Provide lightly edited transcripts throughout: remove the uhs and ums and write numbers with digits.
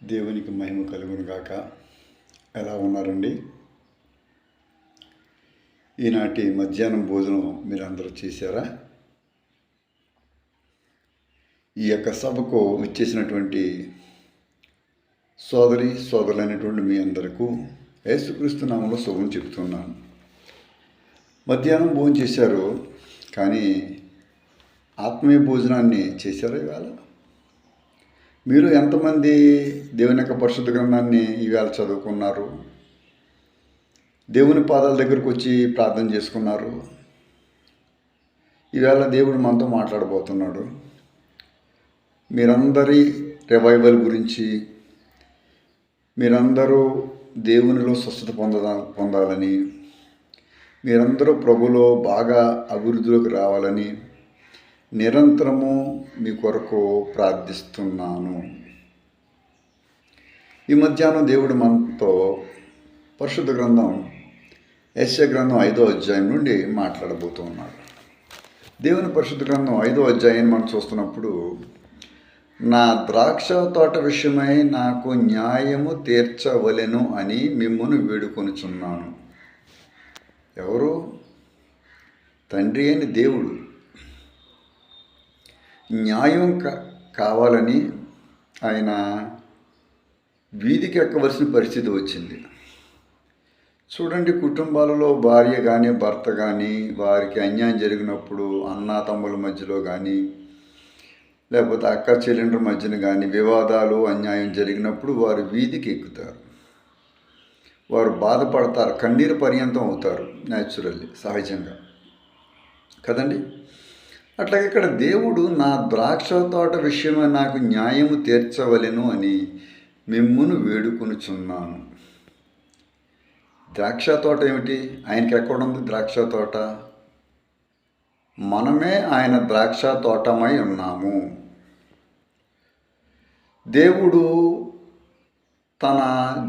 దేవునికి మహిమ కలుగును గాక. ఎలా ఉన్నారండి? ఈనాటి మధ్యాహ్నం భోజనం మీరందరూ చేశారా? ఈ యొక్క సభకు వచ్చేసినటువంటి సోదరులైనటువంటి మీ అందరికీ యేసుక్రీస్తు నామములో శుభం చెబుతున్నాను. మధ్యాహ్నం భోజనం చేశారు, కానీ ఆత్మీయ భోజనాన్ని చేశారా ఇవాళ? మీరు ఎంతమంది దేవుని యొక్క పరిశుద్ధ గ్రంథాన్ని ఈవేళ చదువుకున్నారు? దేవుని పాదాల దగ్గరకు వచ్చి ప్రార్థన చేసుకున్నారు? ఈవేళ దేవుడు మనతో మాట్లాడబోతున్నాడు. మీరందరి రివైవల్ గురించి, మీరందరూ దేవునిలో స్వస్థత పొందాలని, మీరందరూ ప్రభులో బాగా అభివృద్ధిలోకి రావాలని నిరంతరము మీ కొరకు ప్రార్థిస్తున్నాను. ఈ మధ్యాహ్నం దేవుడు మనతో పరిశుద్ధ గ్రంథం యెషయా గ్రంథం 5వ అధ్యాయం నుండి మాట్లాడబోతున్నాడు. దేవుని పరిశుద్ధ గ్రంథం 5వ అధ్యాయాన్ని మనం చూస్తున్నప్పుడు, నా ద్రాక్ష తోట విషయమై నాకు న్యాయము తీర్చవలెను అని మిమ్మును వేడుకొనుచున్నాను. ఎవరు? తండ్రి అయిన దేవుడు న్యాయం కావాలని ఆయన వీధికి ఎక్కవలసిన పరిస్థితి వచ్చింది. చూడండి, కుటుంబాలలో భార్య కానీ భర్త కానీ వారికి అన్యాయం జరిగినప్పుడు, అన్నా తమ్ముల మధ్యలో కానీ లేకపోతే అక్క చెల్లెండ్ర మధ్యన కానీ వివాదాలు అన్యాయం జరిగినప్పుడు వారు వీధికి ఎక్కుతారు. వారు బాధపడతారు, కన్నీరు పర్యంతం అవుతారు. న్యాచురల్లీ, సహజంగా కదండి. అట్లాగే ఇక్కడ దేవుడు నా ద్రాక్ష తోట విషయమై నాకు న్యాయము తీర్చవలెను అని మిమ్మును వేడుకొనుచున్నాను. ద్రాక్ష తోట ఏమిటి? ఆయనకి ఎక్కడుంది ద్రాక్ష తోట? మనమే ఆయన ద్రాక్ష తోటమై ఉన్నాము. దేవుడు తన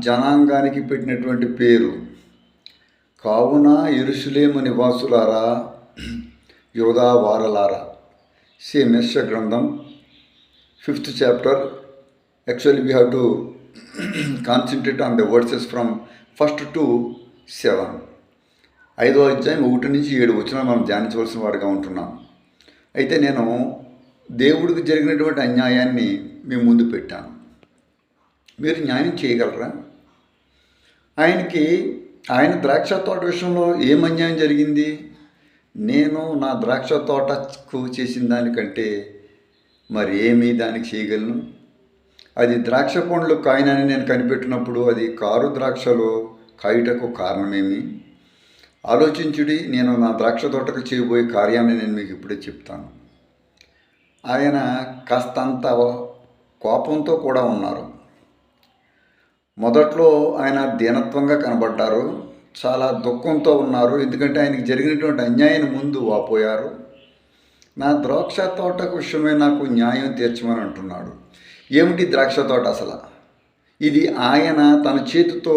జనాంగానికి పెట్టినటువంటి పేరు, కావున యెరూషలేము నివాసులారా, యోధా వారలారా. సేమ్ యెషయా గ్రంథం 5th chapter. Actually we have to concentrate on the verses from 1 to 7. 5వ అధ్యాయం 1 నుంచి 7 వచనాలు మనం ధ్యానించవలసిన వారిగా ఉంటున్నాం. అయితే నేను దేవుడికి జరిగినటువంటి అన్యాయాన్ని మీ ముందు పెట్టాను. మీరు న్యాయం చేయగలరా? ఆయన ద్రాక్ష తోట విషయంలో ఏం అన్యాయం జరిగింది? నేను నా ద్రాక్ష తోటకు చేసిన దానికంటే మరి ఏమీ దానికి చేయగలను? అది ద్రాక్ష పండ్లు కాయనని నేను కనిపెట్టినప్పుడు అది కారు ద్రాక్షలో కాయుటకు కారణమేమి? ఆలోచించుడి. నేను నా ద్రాక్ష తోటకు చేయబోయే కార్యాన్ని నేను మీకు ఇప్పుడే చెప్తాను. ఆయన కాస్తంత కోపంతో కూడా ఉన్నారు. మొదట్లో ఆయన దీనత్వంగా కనబడ్డారు, చాలా దుఃఖంతో ఉన్నారు. ఎందుకంటే ఆయనకి జరిగినటువంటి అన్యాయాన్ని ముందు వాపోయారు. నా ద్రాక్ష తోట విషయమే నాకు న్యాయం తీర్చమని అంటున్నాడు. ఏమిటి ద్రాక్ష తోట అసలు? ఇది ఆయన తన చేతితో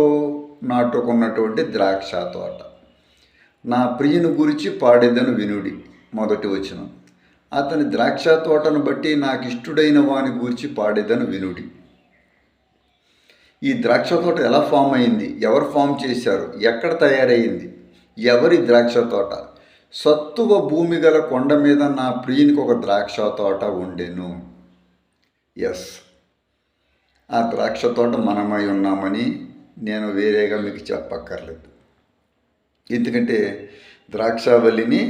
నాటుకున్నటువంటి ద్రాక్ష తోట. నా ప్రియుని గురించి పాడేదను వినుడి, మొదటి వచనం. అతని ద్రాక్ష తోటను బట్టి నాకు ఇష్టుడైన వాని గురించి పాడేదను వినుడి. ఈ ద్రాక్ష తోట ఎలా ఫామ్ అయింది? ఎవరు ఫామ్ చేశారు? ఎక్కడ తయారయ్యింది? ఎవరి ద్రాక్ష తోట? సత్తువ భూమి గల కొండ మీద నా ప్రియునికి ఒక ద్రాక్ష తోట ఉండెను. ఎస్, ఆ ద్రాక్ష తోట మనమై ఉన్నామని నేను వేరేగా మీకు చెప్పక్కర్లేదు. ఎందుకంటే ద్రాక్షావల్లిని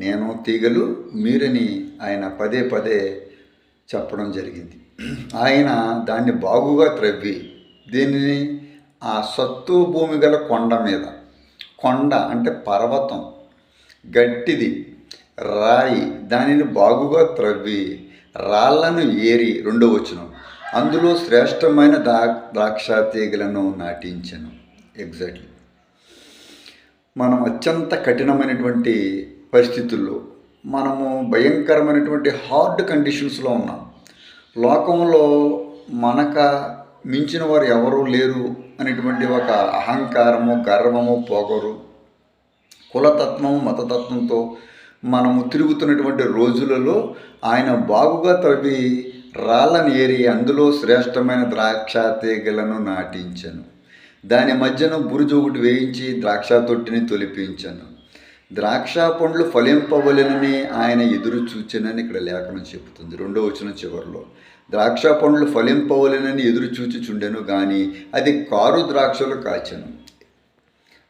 నేను, తీగలు మీరని ఆయన పదే పదే చెప్పడం జరిగింది. ఆయన దాన్ని బాగుగా త్రవ్వి, దీనిని ఆ సత్తు భూమి గల కొండ మీద, కొండ అంటే పర్వతం, గట్టిది, రాయి, దానిని బాగుగా త్రవ్వి రాళ్లను ఏరి, 2వ వచనం, అందులో శ్రేష్టమైన ద్రాక్ష తీగలను నాటించెను. ఎగ్జాక్ట్లీ. మనం అత్యంత కఠినమైనటువంటి పరిస్థితుల్లో, మనము భయంకరమైనటువంటి హార్డ్ కండిషన్స్లో ఉన్నాం. లోకంలో మనక మించిన వారు ఎవరూ లేరు అనేటువంటి ఒక అహంకారము, గర్వము, పొగరు, కులతత్వము, మతతత్వంతో మనము తిరుగుతున్నటువంటి రోజులలో ఆయన బాగుగా త్రవ్వి రాళ్ళను ఏరి అందులో శ్రేష్టమైన ద్రాక్ష తీగలను నాటించను. దాని మధ్యన బురుజు ఒకటి వేయించి ద్రాక్ష తొట్టిని తొలిపించను. ద్రాక్ష పండ్లు ఫలింపవలెనని ఆయన ఎదురు చూచెనని ఇక్కడ లేఖనం చెబుతుంది. 2వ వచనం చివరిలో ద్రాక్ష పండ్లు ఫలింపవలెనని ఎదురు చూచుచుండెను, కానీ అది కారు ద్రాక్షలు కాచెను.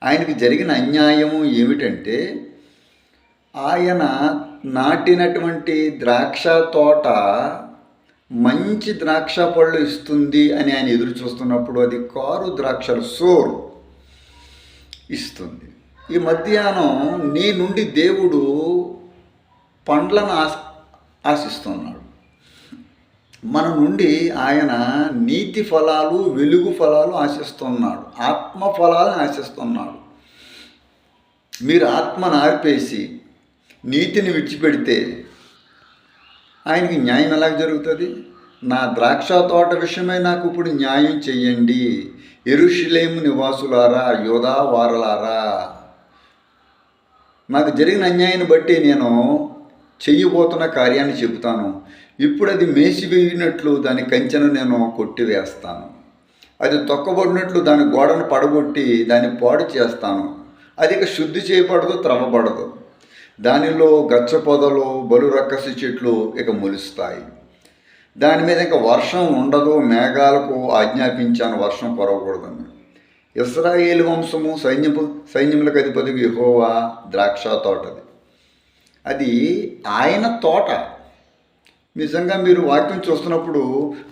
ఆయనకి జరిగిన అన్యాయము ఏమిటంటే, ఆయన నాటినటువంటి ద్రాక్ష తోట మంచి ద్రాక్ష పళ్ళు ఇస్తుంది అని ఆయన ఎదురు చూస్తున్నప్పుడు అది కారు ద్రాక్షలు సోర్ ఇస్తుంది. ఈ మధ్యాహ్నం నీ నుండి దేవుడు పండ్లను ఆశిస్తున్నాడు. మన నుండి ఆయన నీతి ఫలాలు, వెలుగు ఫలాలు ఆశిస్తున్నాడు, ఆత్మ ఫలాలను ఆశిస్తున్నాడు. మీరు ఆత్మను ఆర్పేసి నీతిని విడిచిపెడితే ఆయనకి న్యాయం ఎలా జరుగుతుంది? నా ద్రాక్ష తోట విషయమై నాకు ఇప్పుడు న్యాయం చెయ్యండి, యెరూషలేము నివాసులారా, యోధా వారలారా. నాకు జరిగిన అన్యాయాన్ని బట్టి నేను చెయ్యబోతున్న కార్యాన్ని చెబుతాను. ఇప్పుడు అది మేసివేయినట్లు దాని కంచెను నేను కొట్టివేస్తాను. అది తొక్కబడినట్లు దాని గోడను పడగొట్టి దాన్ని పాడు చేస్తాను. అది ఇక శుద్ధి చేయబడదు, త్రవ్వబడదు. దానిలో గచ్చ పొదలు, బలు రక్కసి చెట్లు ఇక మొలుస్తాయి. దాని మీద ఇంకా వర్షం ఉండదు. మేఘాలకు ఆజ్ఞాపించాను వర్షం కురవకూడదని. ఇశ్రాయేలు వంశము సైన్యములకు అధిపతికి యెహోవా ద్రాక్ష తోటది. అది ఆయన తోట. నిజంగా మీరు వాక్యం చూస్తున్నప్పుడు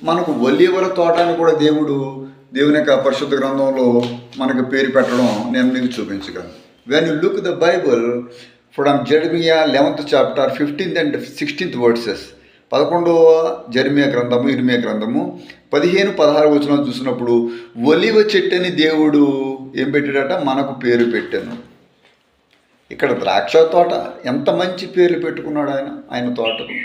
మనకు ఒలీవల తోట అని కూడా దేవుని యొక్క పరిశుద్ధ గ్రంథంలో మనకు పేరు పెట్టడం నేను మీకు చూపించగలను. When you look the Bible from Jeremiah 11th chapter 15th and 16th verses, 11వ జెర్మియా గ్రంథము, ఇర్మియా గ్రంథము 15-16 వచనాలు చూసినప్పుడు ఒలివ చెట్టని దేవుడు ఏం పెట్టాడట? మనకు పేరు పెట్టాను. ఇక్కడ ద్రాక్ష తోట ఎంత మంచి పేర్లు పెట్టుకున్నాడు ఆయన తోటకు,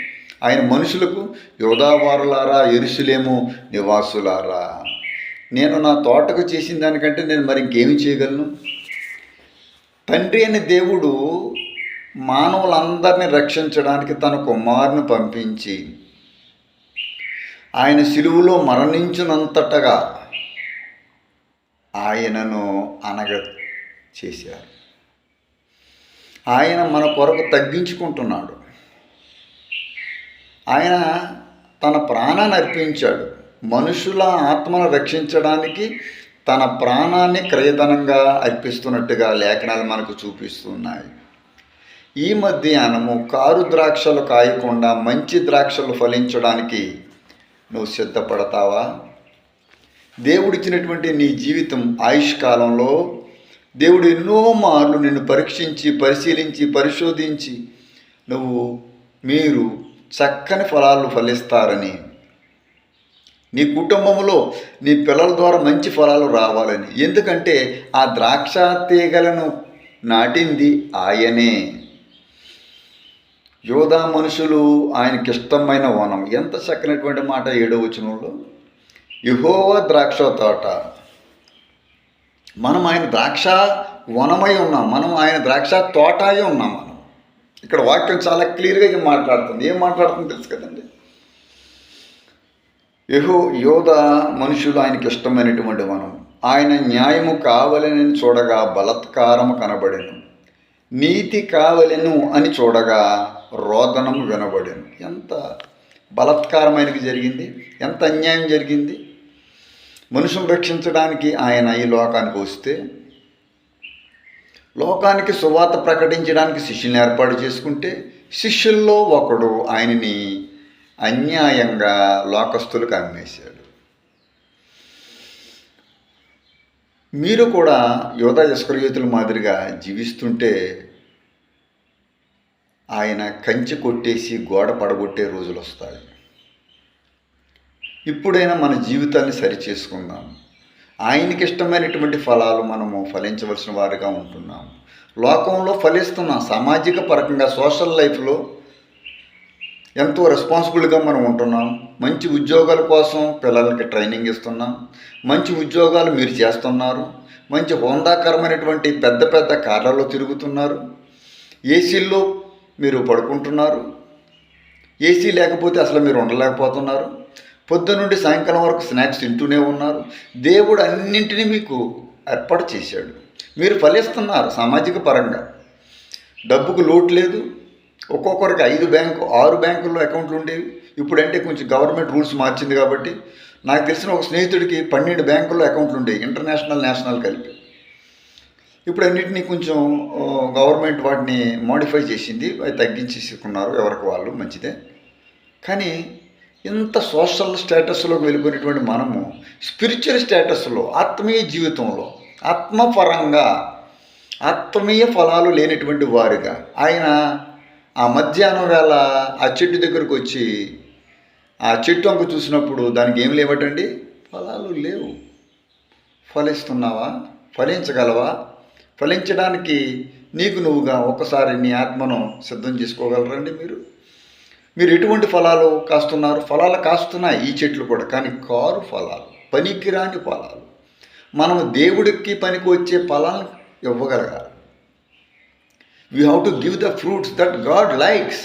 ఆయన మనుషులకు. యోధావారులారా, యెరూషలేము నివాసులారా. నేను నా తోటకు చేసిన దానికంటే నేను మరి ఇంకేమి చేయగలను? తండ్రి అనే దేవుడు మానవులందరినీ రక్షించడానికి తన కుమారుని పంపించి ఆయన సిలువలో మరణించినంతటగా ఆయనను చేశారు. ఆయన మన కొరకు తగ్గించుకుంటున్నాడు. ఆయన తన ప్రాణాన్ని అర్పించాడు. మనుషుల ఆత్మను రక్షించడానికి తన ప్రాణాన్ని క్రయధనంగా అర్పిస్తున్నట్టుగా లేఖనాలు మనకు చూపిస్తున్నాయి. ఈ మధ్యాహ్నము కారు ద్రాక్షలు కాయకుండా మంచి ద్రాక్షలు ఫలించడానికి నువ్వు సిద్ధపడతావా? దేవుడిచ్చినటువంటి నీ జీవితం ఆయుష్కాలంలో దేవుడు ఎన్నో మార్లు నిన్ను పరీక్షించి, పరిశీలించి, పరిశోధించి మీరు చక్కని ఫలాలు ఫలిస్తారని, నీ కుటుంబంలో నీ పిల్లల ద్వారా మంచి ఫలాలు రావాలని. ఎందుకంటే ఆ ద్రాక్ష తీగలను నాటింది ఆయనే. యోధా మనుషులు ఆయనకి ఇష్టమైన వనం. ఎంత చక్కనటువంటి మాట 7వ వచనంలో, యెహోవా ద్రాక్ష తోట. మనం ఆయన ద్రాక్ష వనమై ఉన్నాం, మనం ఆయన ద్రాక్ష తోట అయి ఉన్నాం. మనం ఇక్కడ వాక్యం చాలా క్లియర్గా మాట్లాడుతుంది. ఏం మాట్లాడుతుంది తెలుసు కదండి? యోధా మనుషులు ఆయనకి ఇష్టమైనటువంటి వనం. ఆయన న్యాయము కావలని చూడగా బలత్కారము కనబడెను, నీతి కావలెను అని చూడగా రోదనము వినబడెను. ఎంత బలత్కారం ఆయనకి జరిగింది, ఎంత అన్యాయం జరిగింది. మనుషులను రక్షించడానికి ఆయన ఈ లోకానికి వస్తే, లోకానికి సువార్త ప్రకటించడానికి శిష్యుల్ని ఏర్పాటు చేసుకుంటే, శిష్యుల్లో ఒకడు ఆయనని అన్యాయంగా లోకస్తులకు అమ్మేశాడు. మీరు కూడా యోధా ఇస్కరియోతుల మాదిరిగా జీవిస్తుంటే ఆయన కంచె కొట్టేసి గోడ పడగొట్టే రోజులు వస్తాయి. ఇప్పుడైనా మన జీవితాన్ని సరిచేసుకుందాం. ఆయనకి ఇష్టమైనటువంటి ఫలాలు మనము ఫలించవలసిన వారిగా ఉంటున్నాం. లోకంలో ఫలిస్తున్నాం. సామాజిక పరంగా, సోషల్ లైఫ్లో ఎంతో రెస్పాన్సిబుల్గా మనం ఉంటున్నాం. మంచి ఉద్యోగాల కోసం పిల్లలకి ట్రైనింగ్ ఇస్తున్నాం. మంచి ఉద్యోగాలు మీరు చేస్తున్నారు. మంచి హోందాకరమైనటువంటి పెద్ద పెద్ద కార్లలో తిరుగుతున్నారు. ఏసీల్లో మీరు పడుకుంటున్నారు. ఏసీ లేకపోతే అసలు మీరు ఉండలేకపోతున్నారు. పొద్దున్న నుండి సాయంకాలం వరకు స్నాక్స్ తింటూనే ఉన్నారు. దేవుడు అన్నింటినీ మీకు ఏర్పాటు చేశాడు. మీరు ఫలిస్తున్నారు సామాజిక పరంగా. డబ్బుకు లోటు లేదు. ఒక్కొక్కరికి 6 బ్యాంకుల్లో అకౌంట్లు ఉండేవి. ఇప్పుడంటే కొంచెం గవర్నమెంట్ రూల్స్ మార్చింది కాబట్టి నాకు తెలిసిన ఒక స్నేహితుడికి 12 బ్యాంకుల్లో అకౌంట్లు ఉండేవి, ఇంటర్నేషనల్ నేషనల్ కలిపి. ఇప్పుడు అన్నింటినీ కొంచెం గవర్నమెంట్ వాటిని మోడిఫై చేసింది, అవి తగ్గించేసుకున్నారు ఎవరికి వాళ్ళు, మంచిదే. కానీ ఇంత సోషల్ స్టేటస్లోకి వెళ్ళిపోయినటువంటి మనము స్పిరిచువల్ స్టేటస్లో, ఆత్మీయ జీవితంలో, ఆత్మపరంగా ఆత్మీయ ఫలాలు లేనటువంటి వారుగా ఆయన ఆ మధ్యాహ్నం వేళ ఆ చెట్టు దగ్గరకు వచ్చి ఆ చెట్టు అంక చూసినప్పుడు దానికి ఏం లేవటండి, ఫలాలు లేవు. ఫలిస్తున్నావా? ఫలించగలవా? ఫలించడానికి నీకు నువ్వుగా ఒక్కసారి నీ ఆత్మను సిద్ధం చేసుకోగలరండి మీరు ఎటువంటి ఫలాలు కాస్తున్నారు? ఫలాలు కాస్తున్నాయి ఈ చెట్లు కూడా, కానీ కారు ఫలాలు, పనికిరాని ఫలాలు. మనము దేవుడికి పనికి వచ్చే ఫలాలను ఇవ్వగలగాలి. We have to give the fruits that God likes.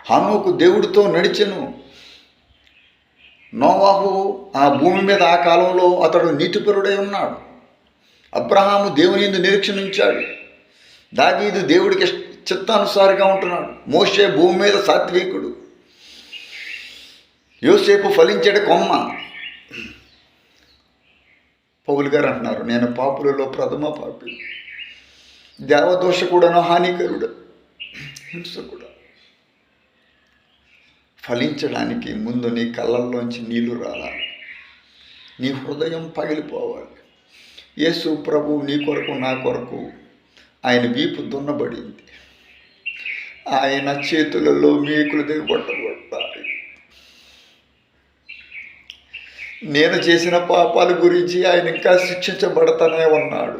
హనోకు దేవుడితో నడిచెను. నోవాహు ఆ భూమి మీద ఆ కాలంలో అతడు నీతిపరుడై ఉన్నాడు. అబ్రహాము దేవుని యందు నిరీక్షణ ఉంచాడు. దావీదు దేవుడికి చిత్తానుసారిగా ఉంటున్నాడు. మోషే భూమి మీద సాత్వికుడు. యోసేపు ఫలించేట కొమ్మ. పౌలు గారు అంటున్నారు, నేను పాపులలో ప్రథమ పాపి, దేవదోషకుడను, హానికరుడు, హింసకుడు. ఫలించడానికి ముందు నీ కళ్ళల్లోంచి నీళ్లు రావాలి, నీ హృదయం పగిలిపోవాలి. యేసు ప్రభు నీ కొరకు నా కొరకు ఆయన వీపు దున్నబడింది. ఆయన చేతులలో మేకులు దిగబట్టబడ్డాయి. నేను చేసిన పాపాల గురించి ఆయన ఇంకా శిక్షించబడతానే ఉన్నాడు.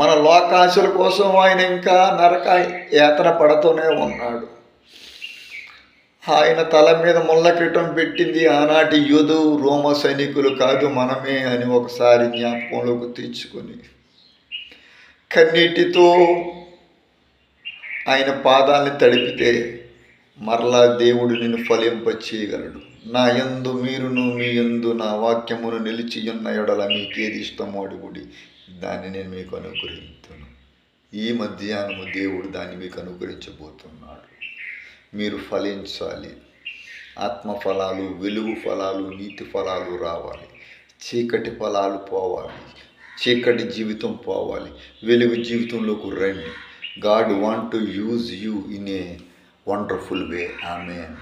మన లోకాశల కోసం ఆయన ఇంకా నరక యాతన పడుతూనే ఉన్నాడు. ఆయన తల మీద ముళ్ళ కిరీటం పెట్టింది ఆనాటి యూదు రోమ సైనికులు కాదు, మనమే అని ఒకసారి జ్ఞాపకంలోకి తెచ్చుకొని కన్నీటితో ఆయన పాదాలని తడిపితే మరలా దేవుడు నిన్ను ఫలింపచేయగలడు. నా యందు మీరును మీ యందు నా వాక్యమును నిలిచి ఉన్న ఎడల మీకేది ఇష్టమో అడుగుడి, దాన్ని నేను మీకు అనుగ్రహించును. ఈ మధ్యాహ్నము దేవుడు దాన్ని మీకు అనుగ్రహించబోతున్నాడు. మీరు ఫలించాలి. ఆత్మఫలాలు, వెలుగు ఫలాలు, నీతి ఫలాలు రావాలి. చీకటి ఫలాలు పోవాలి. చీకటి జీవితం పోవాలి. వెలుగు జీవితంలోకి రండి. God want to use you in a wonderful way. Amen.